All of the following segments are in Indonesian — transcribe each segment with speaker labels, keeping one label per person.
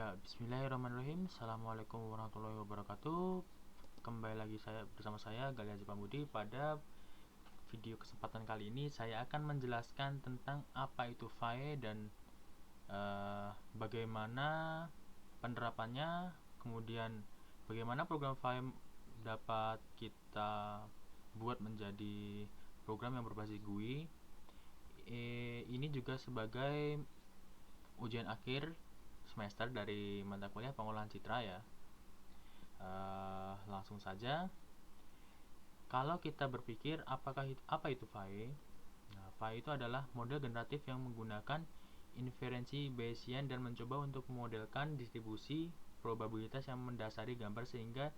Speaker 1: Ya, bismillahirrahmanirrahim. Assalamualaikum warahmatullahi wabarakatuh. Kembali lagi bersama saya Gali Haji Pambudi. Pada video kesempatan kali ini saya akan menjelaskan tentang apa itu FAE dan bagaimana penerapannya, kemudian bagaimana program FAE dapat kita buat menjadi program yang berbasis GUI. Ini juga sebagai ujian akhir semester dari mata kuliah pengolahan citra ya. Langsung saja, kalau kita berpikir apa itu FAE? Nah, FAE itu adalah model generatif yang menggunakan inferensi Bayesian dan mencoba untuk memodelkan distribusi probabilitas yang mendasari gambar sehingga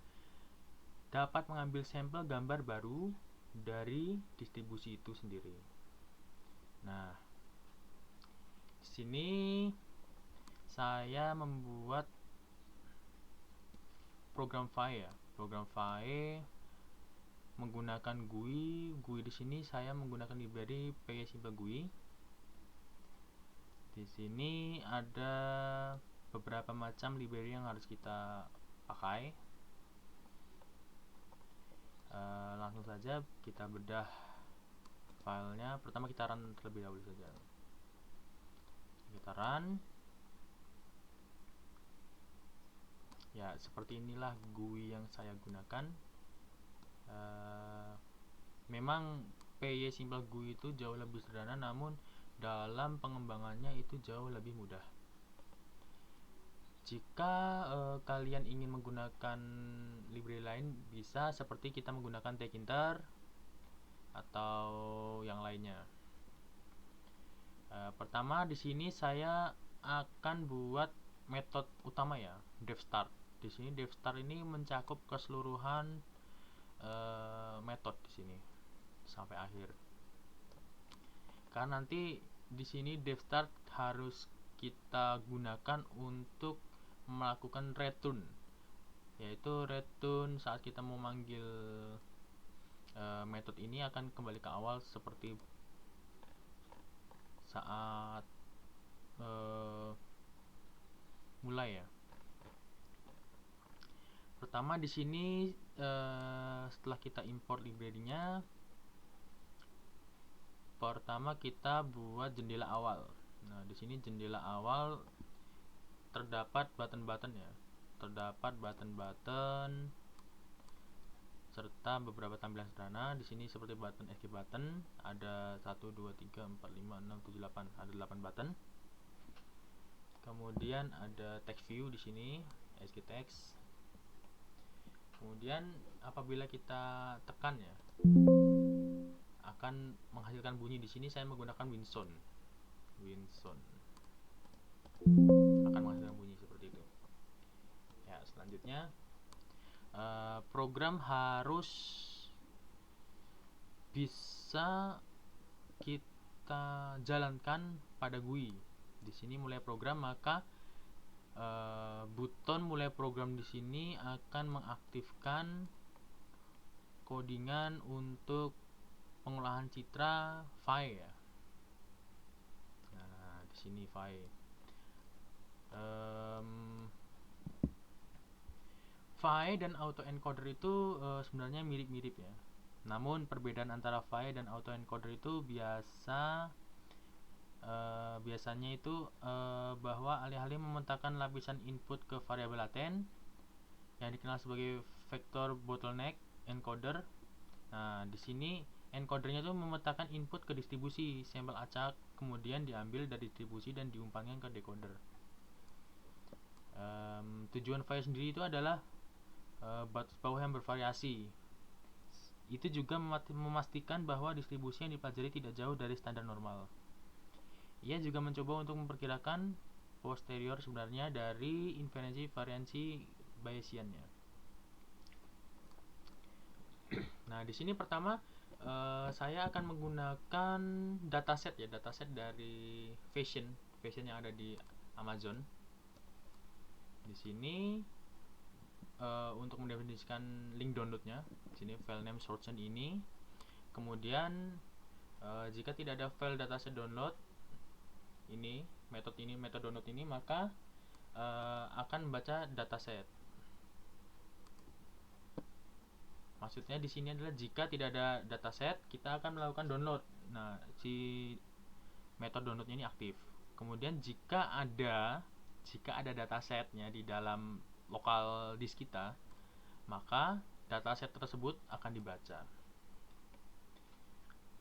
Speaker 1: dapat mengambil sampel gambar baru dari distribusi itu sendiri. Nah, di sini saya membuat program FAE ya. Program FAE menggunakan GUI. GUI di sini saya menggunakan library PY Simple GUI. Di sini ada beberapa macam library yang harus kita pakai. Langsung saja kita bedah filenya. Pertama kita run terlebih dahulu saja. Kita run. Ya, seperti inilah GUI yang saya gunakan. Memang PY Simple GUI itu jauh lebih sederhana, namun dalam pengembangannya itu jauh lebih mudah. Jika kalian ingin menggunakan library lain, bisa seperti kita menggunakan Tkinter atau yang lainnya. Pertama di sini saya akan buat metode utama ya, devstart. Di sini devstart ini mencakup keseluruhan metode di sini sampai akhir. Karena nanti di sini devstart harus kita gunakan untuk melakukan return, yaitu return saat kita mau manggil metode ini akan kembali ke awal seperti saat mulai ya. Pertama di sini setelah kita import library-nya, pertama kita buat jendela awal. Nah, di sini jendela awal terdapat button-button ya. Terdapat button-button serta beberapa tampilan sederhana. Di sini seperti button escape button, ada 1 2 3 4 5 6 7 8, ada 8 button. Kemudian ada text view di sini, escape text. Kemudian apabila kita tekan ya, akan menghasilkan bunyi. Di sini saya menggunakan Winsound. Akan menghasilkan bunyi seperti itu. Ya, selanjutnya program harus bisa kita jalankan pada GUI. Di sini mulai program, maka button mulai program di sini akan mengaktifkan codingan untuk pengolahan citra FAE ya. Nah, di sini FAE. FAE dan autoencoder itu sebenarnya mirip-mirip ya. Namun perbedaan antara FAE dan autoencoder itu biasanya itu bahwa alih-alih memetakan lapisan input ke variabel laten yang dikenal sebagai vector bottleneck encoder. Nah, di sini encodernya itu memetakan input ke distribusi sampel acak, kemudian diambil dari distribusi dan diumpankan ke decoder. Tujuan FAE sendiri itu adalah batas bawah yang bervariasi. Itu juga memastikan bahwa distribusi yang dipelajari tidak jauh dari standar normal. Ia juga mencoba untuk memperkirakan posterior sebenarnya dari inferensi variansi Bayesiannya. Nah, di sini pertama saya akan menggunakan dataset ya, dataset dari Fashion yang ada di Amazon. Di sini untuk mendefinisikan link downloadnya, di sini file name source ini. Kemudian jika tidak ada file dataset download ini, metode download ini, maka akan membaca dataset. Maksudnya di sini adalah jika tidak ada dataset, kita akan melakukan download. Nah, si metode downloadnya ini aktif. Kemudian jika ada datasetnya di dalam lokal disk kita, maka dataset tersebut akan dibaca.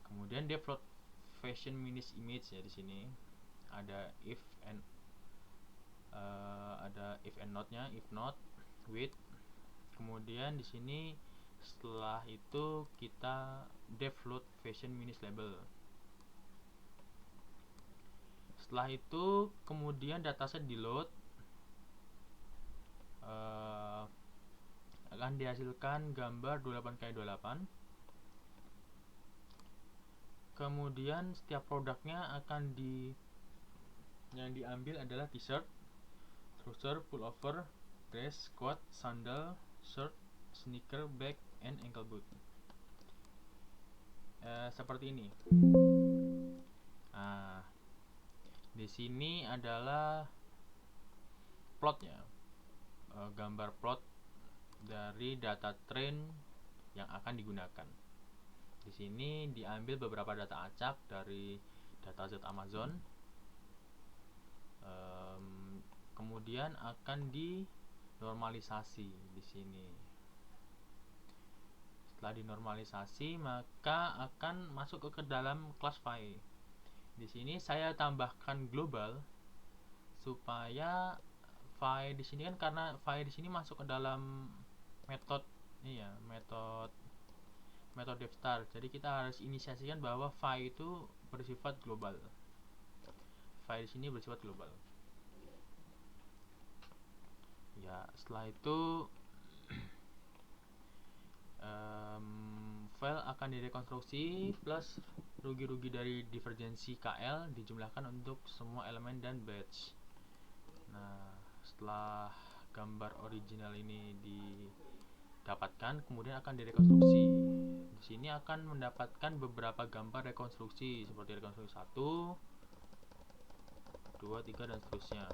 Speaker 1: Kemudian dia float fashion minus image ya, di sini ada if and not-nya, if not with. Kemudian di sini setelah itu kita defloat fashion minus label. Setelah itu kemudian dataset di load, akan dihasilkan gambar 28x28. Kemudian setiap produknya akan yang diambil adalah t-shirt, trouser, pullover, dress, coat, sandal, shirt, sneaker, bag, and ankle boot. Seperti ini. Nah, di sini adalah plotnya, gambar plot dari data train yang akan digunakan. Di sini diambil beberapa data acak dari dataset Amazon, kemudian akan dinormalisasi di sini. Setelah dinormalisasi, maka akan masuk ke dalam kelas file. Di sini saya tambahkan global supaya file di sini kan, karena file di sini masuk ke dalam metode daftar. Jadi kita harus inisiasikan bahwa file itu bersifat global. File di sini bersifat global. Ya, setelah itu file akan direkonstruksi plus rugi-rugi dari divergensi KL dijumlahkan untuk semua elemen dan batch. Nah, setelah gambar original ini didapatkan, kemudian akan direkonstruksi. Di sini akan mendapatkan beberapa gambar rekonstruksi seperti rekonstruksi 1, 2, 3 dan seterusnya.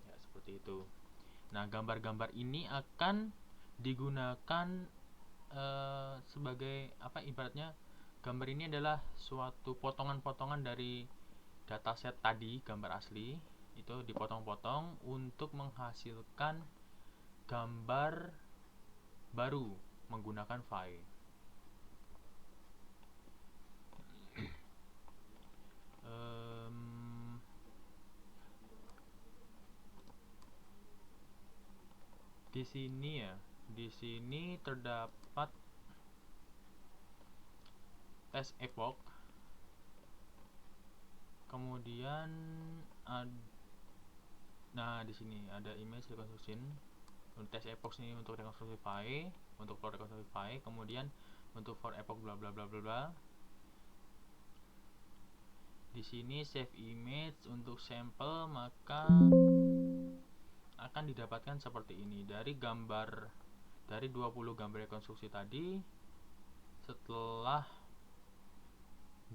Speaker 1: Ya, seperti itu. Nah, gambar-gambar ini akan digunakan sebagai apa, ibaratnya gambar ini adalah suatu potongan-potongan dari dataset tadi, gambar asli itu dipotong-potong untuk menghasilkan gambar baru menggunakan file. Di sini terdapat test epoch. Kemudian di sini ada image reconstruction. Test epoch ini untuk rekonstruksi file, untuk for rekonstruksi file, kemudian untuk for epoch bla bla bla bla bla. Di sini save image untuk sampel, maka akan didapatkan seperti ini dari 20 gambar rekonstruksi tadi. Setelah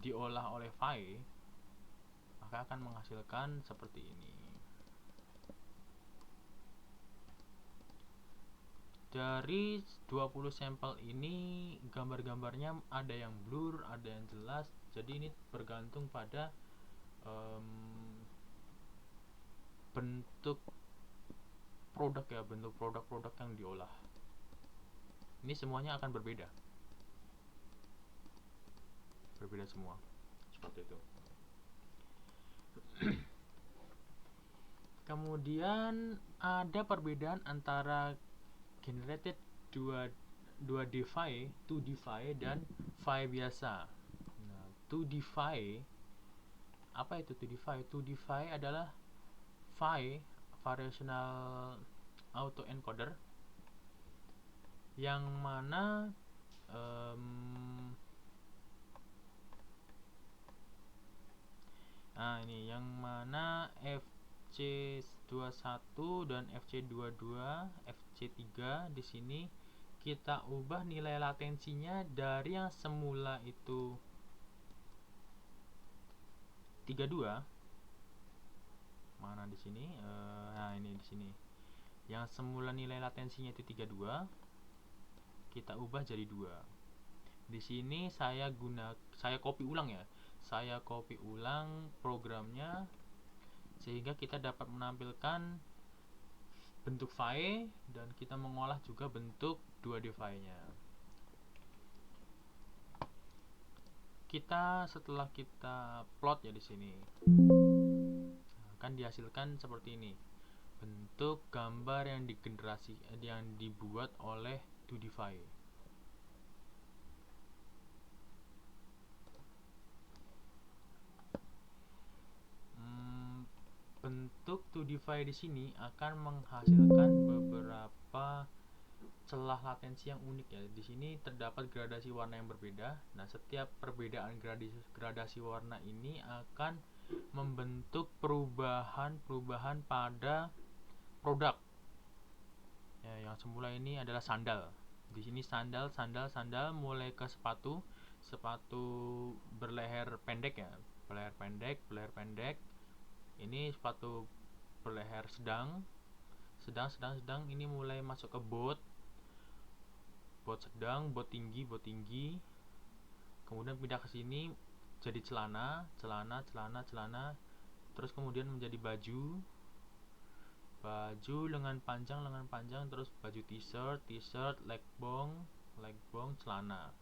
Speaker 1: diolah oleh file, maka akan menghasilkan seperti ini. Dari 20 sampel ini, gambar-gambarnya ada yang blur, ada yang jelas. Jadi ini bergantung pada bentuk produk ya, bentuk produk-produk yang diolah. Ini semuanya akan berbeda semua, seperti itu. Kemudian ada perbedaan antara generated 2D file, 2D file dan file biasa. Nah, 2D file, apa itu 2D file? 2D file adalah file variational autoencoder yang mana ini yang mana FC21 dan FC22, FC3 di sini kita ubah nilai latensinya dari yang semula itu 32 Mana di sini? Nah, ini di sini. Yang semula nilai latensinya itu 32, kita ubah jadi 2. Di sini saya copy ulang ya. Saya copy ulang programnya sehingga kita dapat menampilkan bentuk file dan kita mengolah juga bentuk 2D file-nya. Setelah kita plot ya di sini, akan dihasilkan seperti ini. Bentuk gambar yang dibuat oleh 2D file. Bentuk 2D file di sini akan menghasilkan beberapa celah latensi yang unik ya. Di sini terdapat gradasi warna yang berbeda. Nah, setiap perbedaan gradasi warna ini akan membentuk perubahan pada produk. Ya, yang semula ini adalah sandal. Di sini sandal mulai ke sepatu berleher pendek ya. Berleher pendek. Ini sepatu berleher sedang. Ini mulai masuk ke bot sedang, bot tinggi. Kemudian pindah ke sini jadi celana. Terus kemudian menjadi baju lengan panjang, terus baju t-shirt, leg bong, celana.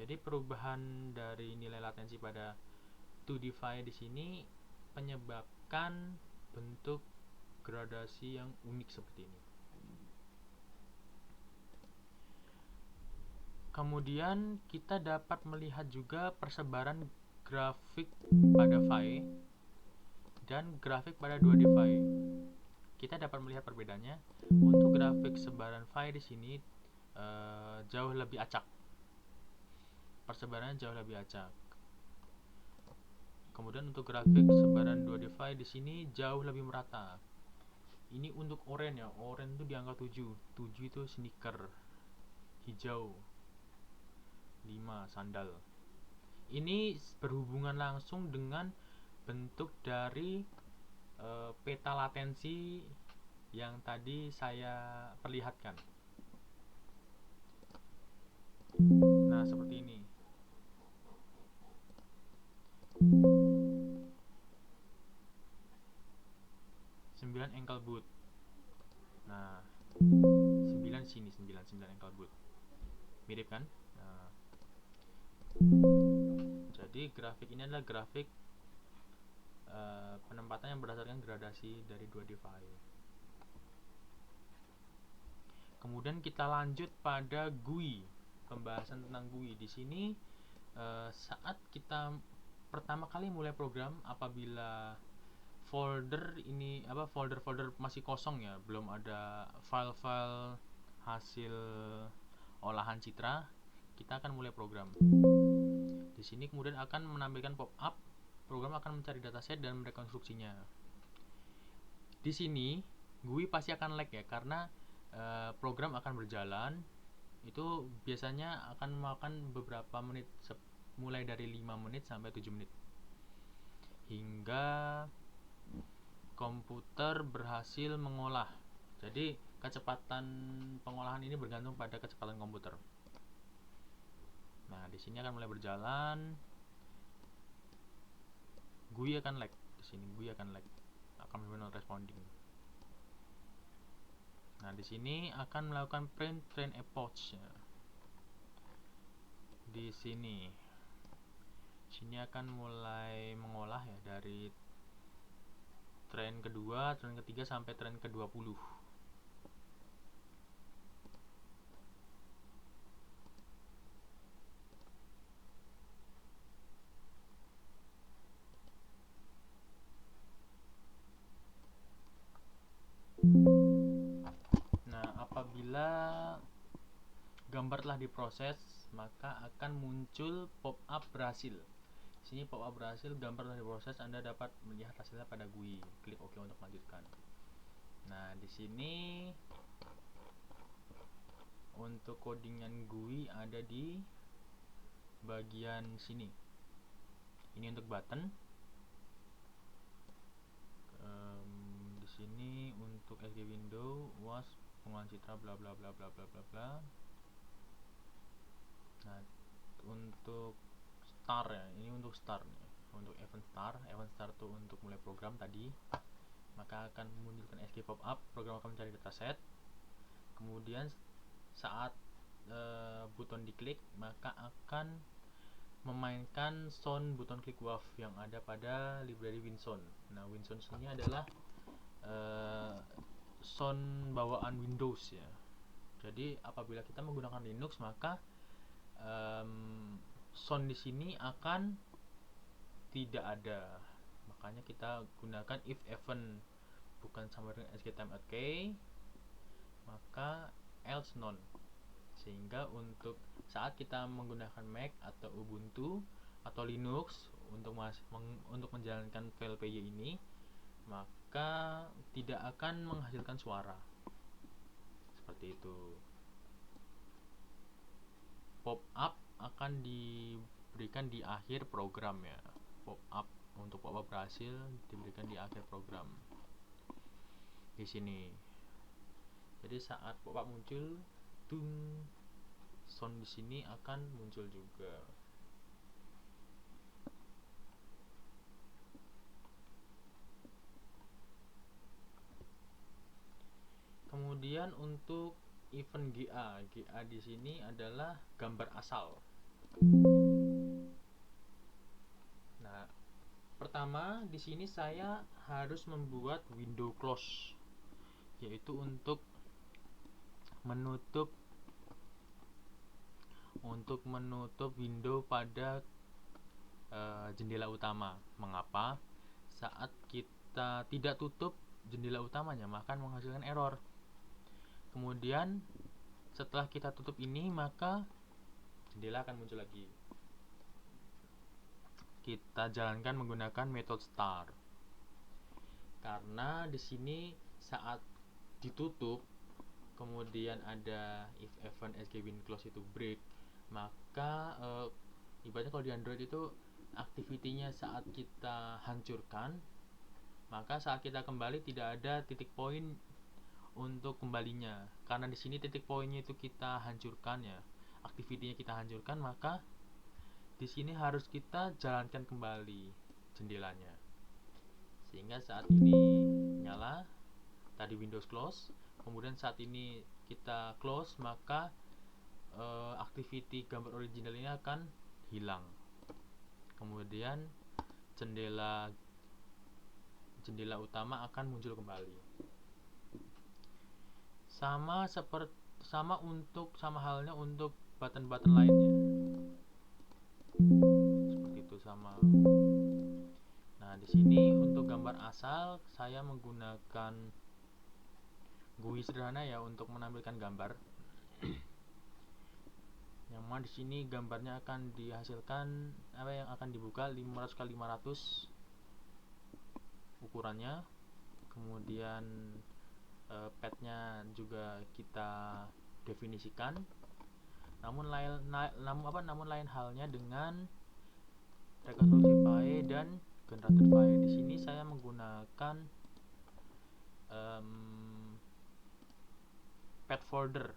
Speaker 1: Jadi perubahan dari nilai latensi pada 2D file di sini menyebabkan bentuk gradasi yang unik seperti ini. Kemudian kita dapat melihat juga persebaran grafik pada file dan grafik pada 2D file. Kita dapat melihat perbedaannya. Untuk grafik sebaran file di sini jauh lebih acak. Persebarannya jauh lebih acak. Kemudian untuk grafik sebaran 2D file di sini jauh lebih merata. Ini untuk oranye ya. Oranye itu di angka 7. 7 itu sneaker. Hijau 5 sandal. Ini berhubungan langsung dengan bentuk dari peta latensi yang tadi saya perlihatkan. Nah, seperti ini. 9 ankle boot. Nah, 9 sini, 9 ankle boot. Mirip kan? Nah, jadi grafik ini adalah grafik penempatan yang berdasarkan gradasi dari 2D file. Kemudian kita lanjut pada GUI. Pembahasan tentang GUI di sini saat kita pertama kali mulai program, apabila folder masih kosong ya, belum ada file-file hasil olahan citra, kita akan mulai program. Di sini kemudian akan menampilkan pop-up, program akan mencari dataset dan merekonstruksinya. Di sini GUI pasti akan lag ya, karena program akan berjalan. Itu biasanya akan memakan beberapa menit, mulai dari 5 menit sampai 7 menit, hingga komputer berhasil mengolah. Jadi kecepatan pengolahan ini bergantung pada kecepatan komputer. Nah, di sini akan mulai berjalan. GUI akan lag. Di sini GUI akan lag. Akan not responding. Nah, di sini akan melakukan print train epoch. Di sini akan mulai mengolah ya, dari train kedua, train ketiga sampai train ke-20. Nah, apabila gambar telah diproses, maka akan muncul pop-up berhasil. Di sini pop-up berhasil, gambar telah diproses, Anda dapat melihat hasilnya pada GUI. Klik OK untuk melanjutkan. Nah, di sini untuk codingan GUI ada di bagian sini. Ini untuk button. untuk SG window was pengolahan citra bla bla bla bla bla bla bla. Nah, untuk star ya, ini untuk star nih. Untuk event star itu untuk mulai program tadi, maka akan memunculkan SG pop-up, program akan mencari dataset. Kemudian saat buton diklik, maka akan memainkan sound buton klik WAV yang ada pada library WinSound. Nah, WinSound ini adalah sound bawaan Windows ya. Jadi apabila kita menggunakan Linux, maka sound di sini akan tidak ada. Makanya kita gunakan if event bukan sama dengan SGTime@k, maka else none. Sehingga untuk saat kita menggunakan Mac atau Ubuntu atau Linux untuk menjalankan file PY ini, maka tidak akan menghasilkan suara. Seperti itu. Pop-up akan diberikan di akhir program ya. Pop-up untuk pop-up berhasil diberikan di akhir program. Di sini. Jadi saat pop-up muncul, sound di sini akan muncul juga. Kemudian untuk event GA di sini adalah gambar asal. Nah, pertama di sini saya harus membuat window close, yaitu untuk menutup window pada jendela utama. Mengapa? Saat kita tidak tutup jendela utamanya, maka menghasilkan error. Kemudian setelah kita tutup ini, maka jendela akan muncul lagi. Kita jalankan menggunakan metode start. Karena di sini saat ditutup, kemudian ada if event SGWin close itu break, maka ibaratnya kalau di Android itu aktivitinya saat kita hancurkan, maka saat kita kembali tidak ada titik poin untuk kembalinya. Karena di sini titik poinnya itu kita hancurkan ya, aktivitinya kita hancurkan, maka di sini harus kita jalankan kembali jendelanya. Sehingga saat ini nyala, tadi Windows close, kemudian saat ini kita close, maka activity gambar original ini akan hilang. Kemudian jendela utama akan muncul kembali. Sama halnya untuk button-button lainnya. Seperti itu sama. Nah, di sini untuk gambar asal saya menggunakan GUI sederhana ya untuk menampilkan gambar. Yang mana di sini gambarnya akan dihasilkan yang akan dibuka 500x500 ukurannya. Kemudian padnya juga kita definisikan. Namun lain halnya dengan rekonstruksi file dan generator file. Di sini saya menggunakan pad folder,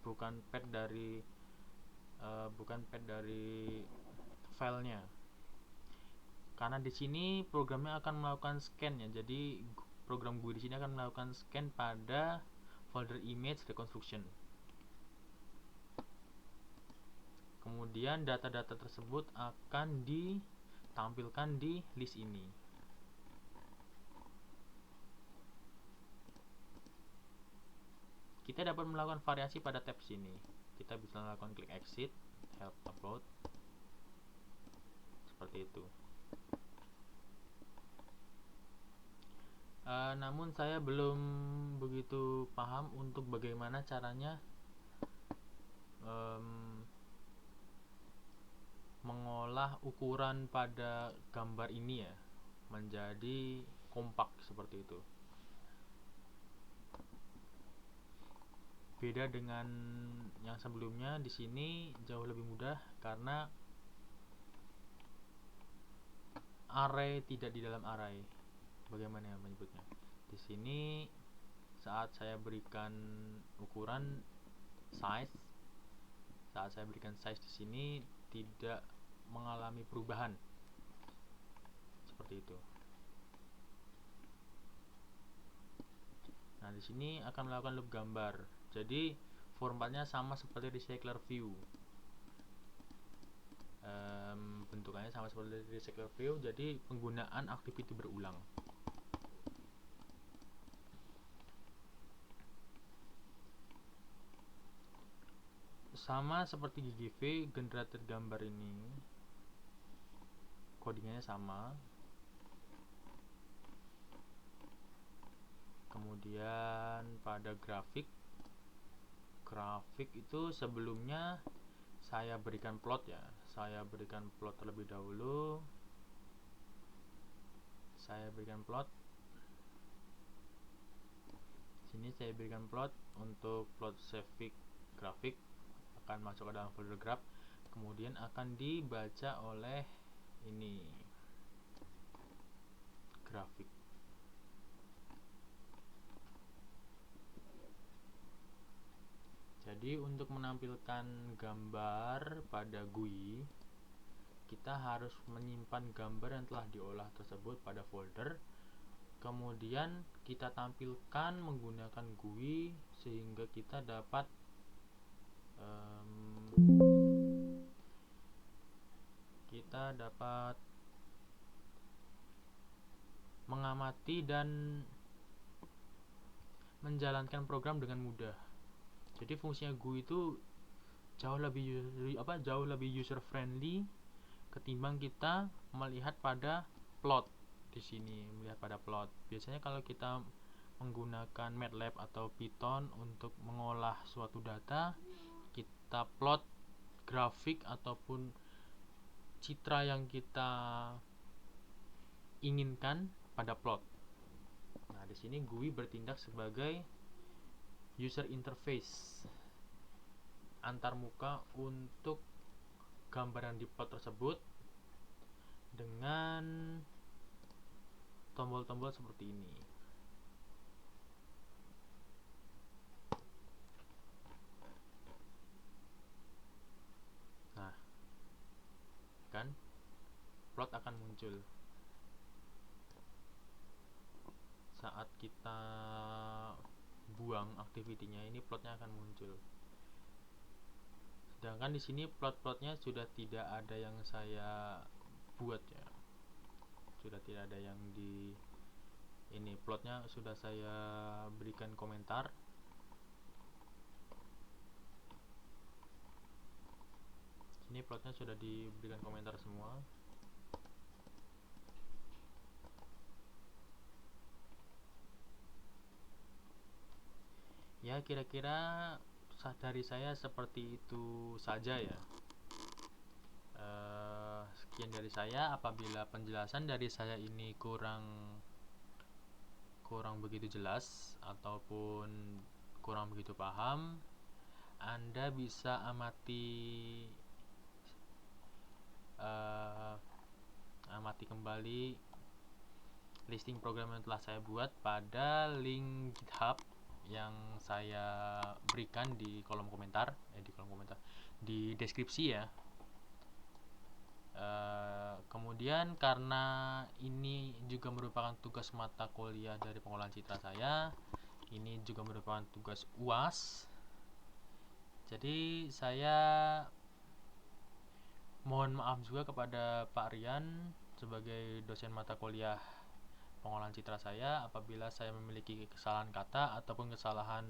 Speaker 1: bukan pad dari filenya. Karena di sini programnya akan melakukan scan ya. Jadi program GUI di sini akan melakukan scan pada folder image reconstruction. Kemudian data-data tersebut akan ditampilkan di list ini. Kita dapat melakukan variasi pada tab sini. Kita bisa melakukan klik exit, help upload, seperti itu. Namun saya belum begitu paham untuk bagaimana caranya mengolah ukuran pada gambar ini ya menjadi kompak seperti itu. Beda dengan yang sebelumnya, di sini jauh lebih mudah karena array tidak di dalam array. Bagaimana menyebutnya? Di sini saat saya berikan ukuran size, saat saya berikan size di sini tidak mengalami perubahan seperti itu. Nah, di sini akan melakukan loop gambar. Jadi formatnya sama seperti recycler view. Bentukannya sama seperti recycler view, jadi penggunaan activity berulang. Sama seperti GGV, generator gambar ini codingnya sama. Kemudian pada grafik itu sebelumnya saya berikan plot ya. Saya berikan plot terlebih dahulu. Saya berikan plot. Sini saya berikan plot untuk plot save grafik akan masuk ke dalam folder graph. Kemudian akan dibaca oleh ini grafik. Jadi untuk menampilkan gambar pada GUI, kita harus menyimpan gambar yang telah diolah tersebut pada folder. Kemudian kita tampilkan menggunakan GUI sehingga kita dapat mengamati dan menjalankan program dengan mudah. Jadi fungsinya GUI itu jauh lebih user friendly ketimbang kita melihat pada plot. Di sini melihat pada plot. Biasanya kalau kita menggunakan MATLAB atau Python untuk mengolah suatu data, kita plot grafik ataupun citra yang kita inginkan pada plot. Nah, di sini GUI bertindak sebagai user interface antarmuka untuk gambaran di plot tersebut dengan tombol-tombol seperti ini. Nah, kan plot akan muncul saat kita buang activity-nya, ini plotnya akan muncul. Sedangkan di sini plot-plotnya sudah tidak ada yang saya buat ya, sudah tidak ada yang di ini, plotnya sudah saya berikan komentar. Sini plotnya sudah diberikan komentar semua. Ya, kira-kira dari saya seperti itu saja ya. Sekian dari saya. Apabila penjelasan dari saya ini kurang begitu jelas ataupun kurang begitu paham, Anda bisa amati kembali listing program yang telah saya buat pada link GitHub yang saya berikan di kolom komentar, di deskripsi ya. Kemudian karena ini juga merupakan tugas mata kuliah dari pengolahan citra saya, ini juga merupakan tugas UAS. Jadi saya mohon maaf juga kepada Pak Rian sebagai dosen mata kuliah pengolahan citra saya apabila saya memiliki kesalahan kata ataupun kesalahan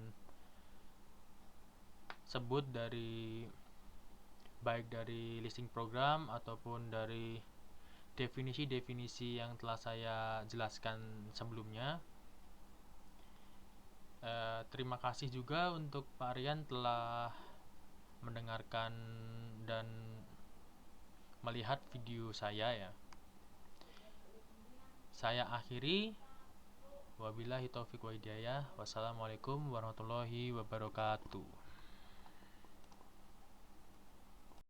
Speaker 1: sebut baik dari listing program ataupun dari definisi-definisi yang telah saya jelaskan sebelumnya. Terima kasih juga untuk Pak Rian telah mendengarkan dan melihat video saya ya. Saya akhiri. Wabillahi taufiq wa hidayah. Wassalamualaikum warahmatullahi wabarakatuh.